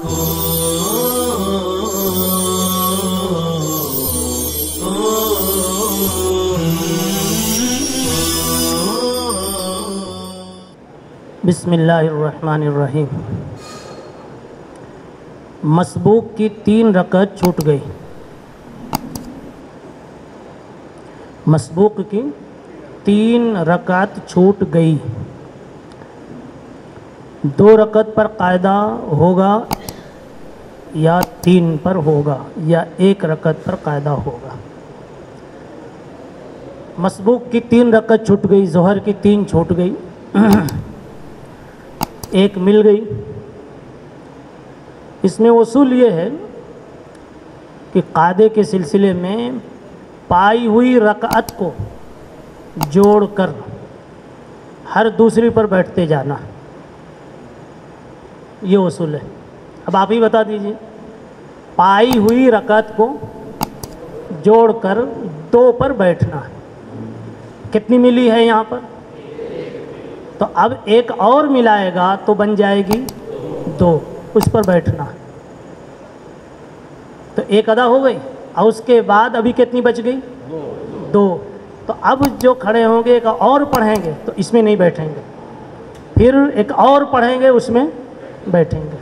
بسم اللہ الرحمن الرحیم۔ مسبوق کی 3 رکعت چھوٹ گئی۔ مسبوق کی 3 رکعت چھوٹ گئی۔ 2 رکعت پر قاعدہ ہوگا یا 3 پر ہوگا یا 1 رکعت پر قاعدہ ہوگا۔ مسبوق کی 3 رکعت چھوٹ گئی، ظہر کی 3 چھوٹ گئی، 1 مل گئی۔ اس میں اصول یہ ہے کہ قاعدے کے سلسلے میں پائی ہوئی رکعت کو جوڑ کر ہر دوسری پر بیٹھتے جانا، یہ اصول ہے۔ اب آپ ہی بتا دیجئے، پائی ہوئی رکعت کو جوڑ کر 2 پر بیٹھنا، کتنی ملی ہے یہاں پر؟ تو اب 1 اور ملائے گا تو بن جائے گی 2، اس پر بیٹھنا، تو 1 ادا ہو گئی، اور اس کے بعد ابھی کتنی بچ گئی؟ 2۔ تو اب جو کھڑے ہوں گے 1 اور پڑھیں گے تو اس میں نہیں بیٹھیں گے، پھر 1 اور پڑھیں گے اس میں بیٹھیں گے۔